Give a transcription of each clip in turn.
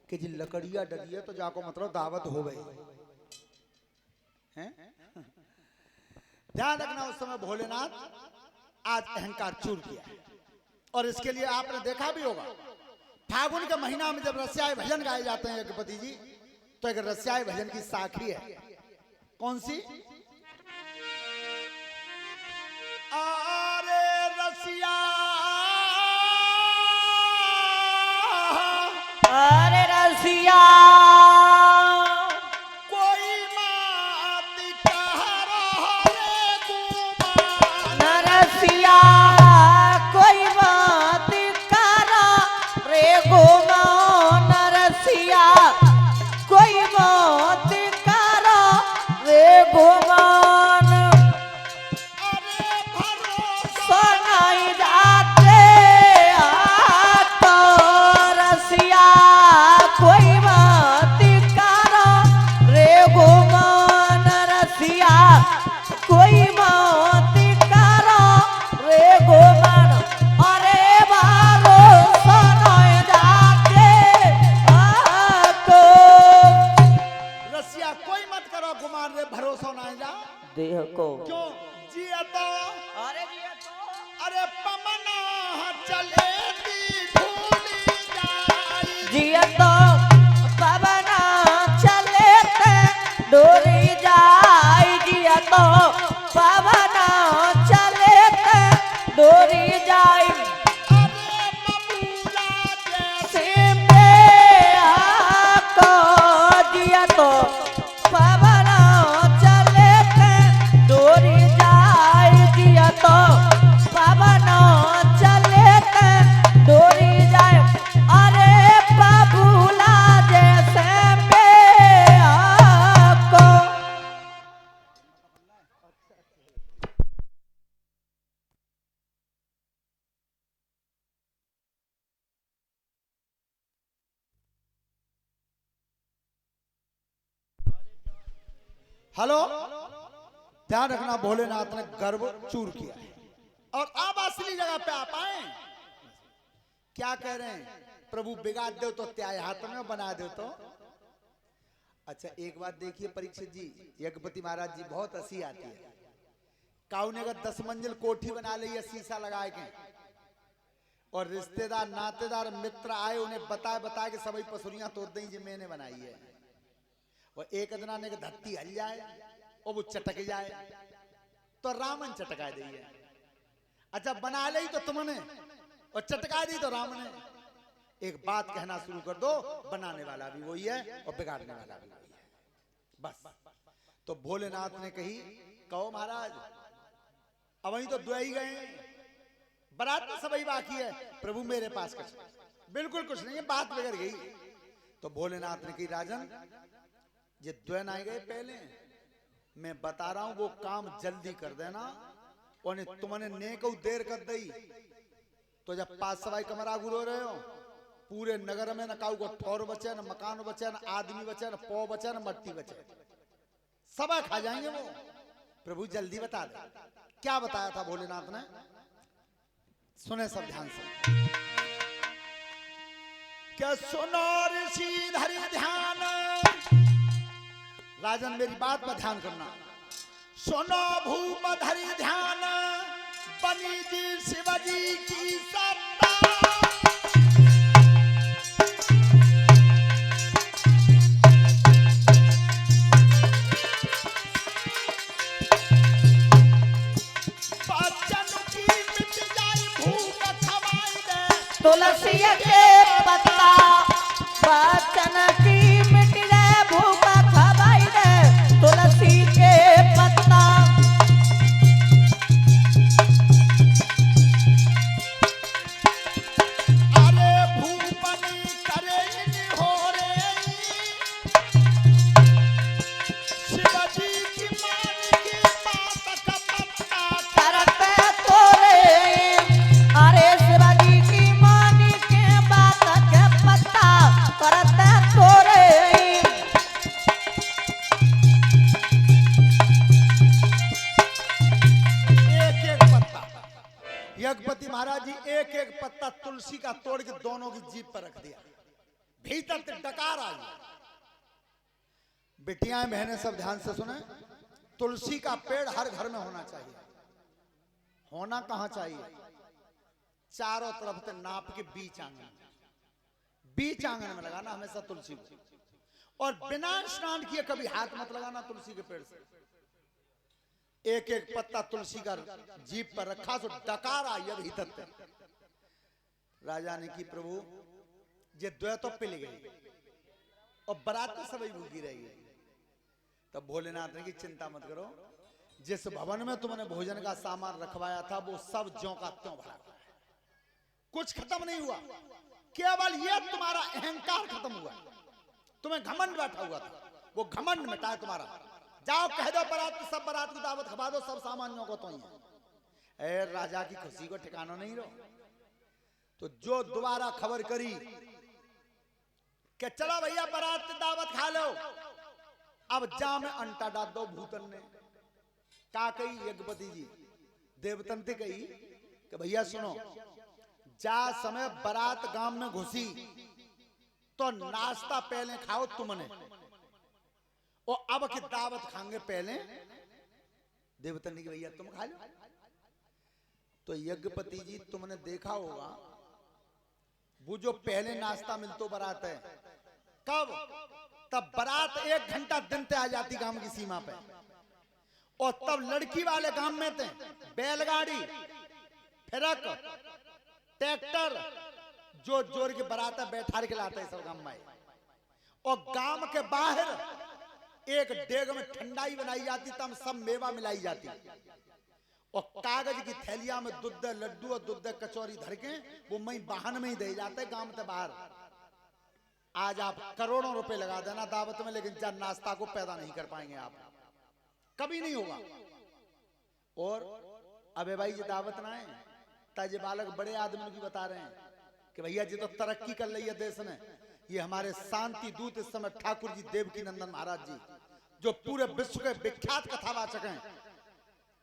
कि जी लकड़िया डरिए तो जाको मतलब दावत हो गई हैं। ध्यान रखना उस समय भोलेनाथ आज अहंकार चूर किया है। और इसके लिए आपने देखा भी होगा फागुन के महीना में जब रस्याए भजन गाए जाते हैं यज्ञपति जी, तो एक रस्याए भजन की साखी है। कौन सी? अरे रसिया, अरे रसिया कोई मात कह रहा रे गुमान। रसिया कोई बात करा रे गुमान, रसिया कोई बात करा रे गुमान। अरे भरोसा सुनाई जाते तो रसिया कोई बात करा रे गुमान, रसिया कोई बात करा रे गुमान। अरे बारो सुनाई जाते तो रसिया कोई मत करो गुमान रे भरोसा ना जा। देह को क्यों जिया तो अरे ये तो अरे पमना चले दी भूली जाई। जिया तो पवना चले ते डोरी जाई, जिया तो पवना चले ते डोरी जाई। अरे बबूला जैसे सिंबे आको जिया तो पवना चले ते डोरी जाई, जिया तो पवना चले ते डोरी जाई। अरे बबूला जैसे बे आको। हेलो, ध्यान रखना भोलेनाथ ने गर्व चूर किया है। और अब असली जगह पे आप आए। क्या कह रहे हैं? प्रभु बिगाड़ दो तो त्याय हाथ में बना दो तो। अच्छा एक बात देखिए परीक्षित जी, यज्ञपति महाराज जी बहुत हंसी आती है। काऊ ने अगर 10 मंजिल कोठी बना ली है शीशा लगा के, और रिश्तेदार नातेदार मित्र आए उन्हें बताए बताए कि सभी पसुरियां तोड़ दी जी मैंने बनाई है। और एक अदना ने धत्ती हल जाए और वो चटक जाए तो रामन चटका दी है। अच्छा बना ली तो तुमने और चटका दी तो राम ने। एक बात कहना शुरू कर दो, बनाने वाला भी वही है और बिगाड़ने वाला भी वही है। बस तो भोलेनाथ ने कही, कहो महाराज अब वही तो दुआ ही गए, बारात में सबही बाकी है। प्रभु मेरे पास कुछ बिल्कुल कुछ नहीं है, बात बिगड़ गई। तो भोलेनाथ ने कही, राजन ये द्वैन आए गए पहले, मैं बता रहा हूं वो काम जल्दी कर देना। और तुमने नेको देर कर दी तो जब 5 सवाई कमरा गुरो रहे हो पूरे नगर में न काऊ को ठौर बचे, न मकान बचे, न आदमी बचे, न पौ बचे, न मट्टी बचे, सब खा जाएंगे वो। प्रभु जल्दी बता दे। क्या बताया था भोलेनाथ ने? सुने सब ध्यान से। क्या सुनो ऋषि धरि ध्यान, राजन मेरी बात पर ध्यान करना। सुनो भूप धरि ध्यान, बनी जी शिवजी की सत्ता। बच्चन की मिट जाए भूख खवाई दे, तुलसी के पत्ता बचन की मिट जाए भूख खवाई दे, तुलसी के पत्ता। अरे भूपनी करे हो रे, शिवजी की मान की बात का पत्ता। करते तोरे अरे शिवाजी की मानी के बात के पत्ता करते तोरे। एक एक पत्ता यज्ञपति महाराज जी एक एक पत्ता तुलसी का तोड़ के दोनों की जीभ पर रख दिया। भीतर से डकार आई। बेटियां बहनें सब ध्यान से सुने, तुलसी का पेड़ हर घर में होना चाहिए। होना कहां चाहिए? चारों तरफ से नाप के बीच आंगन में लगाना हमेशा तुलसी को, और बिना स्नान किए कभी हाथ मत लगाना तुलसी के पेड़ से। एक एक पत्ता तुलसी का जीभ पर रखा तो डकार आई भीतर से। राजा ने की प्रभु ये द्वै तो पिल गई और बारात तो सभी भूखी रहेगी। तब भोलेनाथ ने की चिंता मत करो, जिस भवन में तुमने भोजन का सामान रखवाया था वो सब ज्यों का त्यों भरा हुआ है, कुछ खत्म नहीं हुआ। केवल ये तुम्हारा अहंकार खत्म हुआ, तुम्हें घमंड बैठा हुआ था, वो घमंड मिटा है तुम्हारा। जाओ कह दो बारात, सब बारात की दावत खवा दो, सब सामान्यों को तो ही है। राजा की खुशी को ठिकाना नहीं रहो। तो जो दोबारा खबर करी कि चलो भैया बारात दावत खा लो, अब जा में अंटा डाल दो। भूतन ने का कही, यज्ञपति जी देवतन से कही कि भैया सुनो, जा समय बारात गांव में घुसी तो नाश्ता पहले खाओ तुमने, और अब की दावत खाएंगे पहले। देवतन ने की भैया तुम खा लो। तो यज्ञपति जी तुमने देखा होगा वो जो पहले नाश्ता मिलतो बारात है कब, तब बारात 1 घंटा दिन ते आ जाती गांव की सीमा पे, और तब लड़की वाले गांव में थे बैलगाड़ी, फिरक, ट्रैक्टर, जो जोर के बारात बैठा के लाते सब गांव में। और गांव के बाहर एक डेग में ठंडाई बनाई जाती, तब सब मेवा मिलाई जाती, और कागज की थैलिया में दूध लड्डू और दूध कचौरी धर के वो मई वाहन में ही दे जाते गांव के बाहर। आज आप करोड़ों रुपए लगा देना दावत में, लेकिन जब नाश्ता को पैदा नहीं कर पाएंगे आप, कभी नहीं होगा। और अबे भाई ये दावत ना है, ताजे बालक बड़े आदमी की बता रहे हैं कि भैया जी तो तरक्की कर ली है देश ने। ये हमारे शांति दूत इस समय ठाकुर जी देवकी नंदन महाराज जी, जो पूरे विश्व के विख्यात कथावाचक हैं,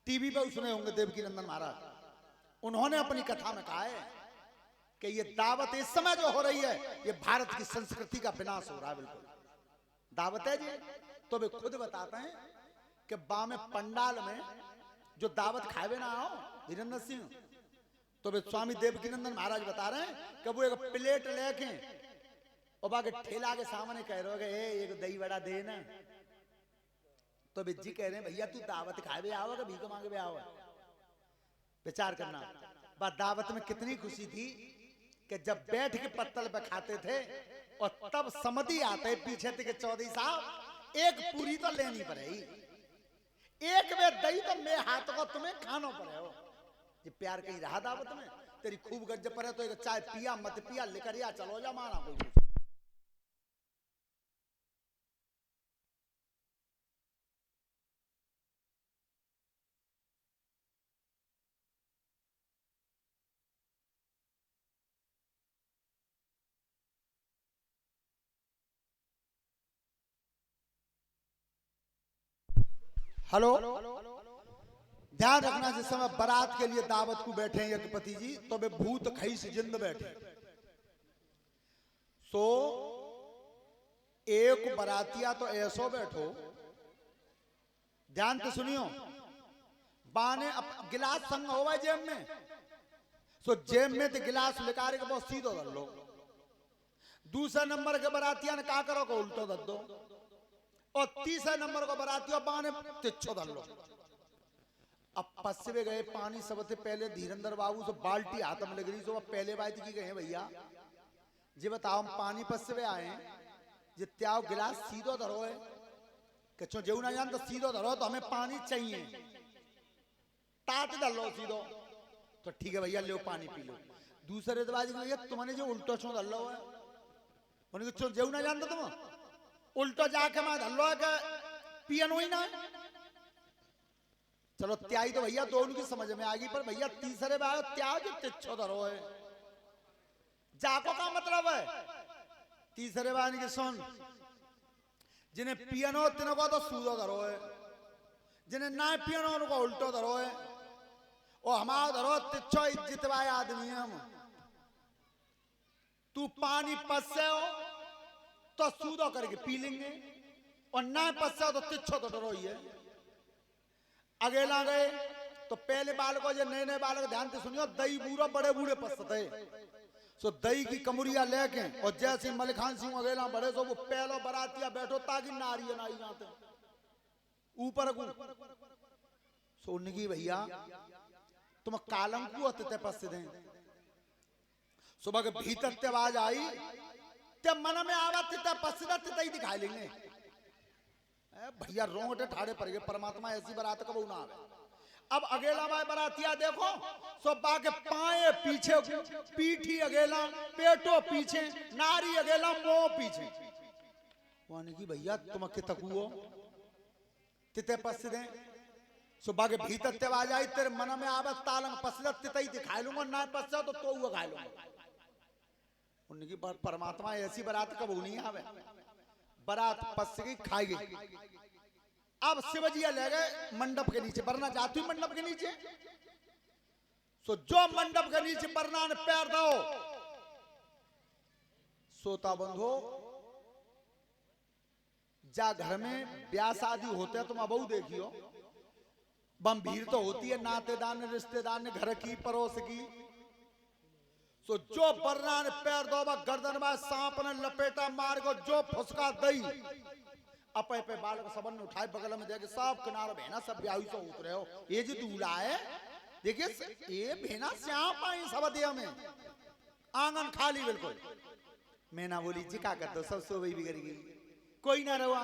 टीवी पे सुने होंगे देवकी नंदन महाराज, उन्होंने अपनी कथा में कहा है कि ये दावत इस समय जो हो रही है ये भारत की संस्कृति का विनाश हो रहा है। बिल्कुल दावत है जी। तो वे खुद बताते हैं कि बामे पंडाल में जो दावत खावे ना आओ धीरेन्द्र सिंह, तो वे स्वामी देवकीनंदन महाराज बता रहे हैं कि वो एक प्लेट लेके और बाकी ठेला के सामने कह रहे हो एक दही बड़ा दे ना, तो वे जी कह रहे हैं भैया तू दावत खावे आओ कि भीख मांगे आओ। विचार करना, बात दावत में कितनी खुशी थी कि जब बैठ के पत्तल पे खाते थे, और तब समझी आते पीछे थे कि चौधरी साहब एक पूरी तो लेनी पड़ेगी, एक वे दही तो मेरे हाथ को तुम्हें खाना पड़े हो। ये प्यार कहीं रहा दावत में, तेरी खूब गज्ज पड़े तो एक चाय पिया मत पिया लेकर या चलो जा माना कोई। हेलो, ध्यान रखना जिस समय बारात के लिए दावत को बैठे यज्ञपति जी, तो वे भूत खई से जिंद बैठे। सो एक बरातिया तो ऐसो बैठो, ध्यान तो सुनियो, बाने गिलास संग होगा जेब में, सो जेब में तो गिलास लिकार के बहुत सीधो धर लो। दूसरे नंबर के बरातिया ने का करो को उल्टो धर दो, और तीसरे नंबर को बरातियों बाने तिच्छो धर लो। अब पसवे गए पानी सबसे पहले धीरेन्द्र बाबू से बाल्टी हाथ में लग रही, सो पहले बात की गए भैया जी बताओ हम पानी पसवे आए जी, त्याव गिलास सीधो धरो है कचो जेऊ ना जान तो सीधो धरो, तो हमें पानी चाहिए, तात धर लो सीधो। तो ठीक है भैया लो पानी पी लो। दूसरे दरवाजे भैया तुमने जो उल्टो छो धर लो है, उन्हें चो जेऊ ना जानते तुम उल्टो जाके मैं धर लो है पियनो ही ना। चलो त्याई तो भैया दोनों की समझ में आ गई, पर भैया तीसरे बार त्याग तिच्छो धरो है, जाको का मतलब है तीसरे बार की सुन, जिन्हें पियनो तिनो को तो सूदो धरो है, जिन्हें ना पियनो उनको उल्टो धरो है, और हमारा धरो तिच्छो इज्जत वाले आदमी हम। तू पानी पससे हो तो सूदो करके पी लेंगे, और ना पस्सा तो तिच्छो तो डरो ही है। अगेला गए तो पहले बालकों जो नए नए बालक ध्यान से सुनियो, दही बूरा बड़े बूढ़े पसते। सो दही की कमुरिया लेके और जैसे मलिखान सिंह अगेला बड़े सो वो पहलो बरातिया बैठो ताकि नारी नाई जाते ऊपर को सोने की भैया तुम कालम को अतते पस दें। सुबह के भीतर ते आवाज आई ते मन में आवत ते पसदा ते ही दिखाई लेंगे। भैया रोंगटे ठाड़े पड़ गए, परमात्मा ऐसी बारात कब ना आवे। अब अगेला भाई बरातिया देखो सो बाके पाए पीछे, पीठी अगेला, पेटो पीछे, नारी अगेला, मुंह पीछे। वानी की भैया तुम कितक हुओ तिते पस दे। सो बाके भीतर ते आवाज आई तेरे मन में आवत तालंग पसदा तिते ही दिखाई लूंगा, ना पसदा तो हुआ खा लूंगा। उनकी परमात्मा ऐसी बारात कब नहीं आवे। बारात पस गई खाई गई। अब शिवजिया ले गए मंडप के नीचे, वरना जाती हूं मंडप के नीचे। सो जो मंडप के नीचे वरना ने पैर दो सोता बंधो। जा घर में ब्याह शादी होते हैं तुम अब देखियो, बम भीड़ तो होती है, नातेदार ने रिश्तेदार ने घर की पड़ोस की। सो जो बर्रा ने पैर दो गर्दन में सांप ने लपेटा मार को जो फुसका दई अपे पे बालक सबन ने उठाए बगल में देखे सब किनारे बहना सब ब्याही से उतरे हो। ये जो दूल्हा है देखिए ये बहना श्याम आई सब दिया में आंगन खाली बिल्कुल। मैं ना बोली जी क्या करते सब सो भी करेगी कोई ना रहो।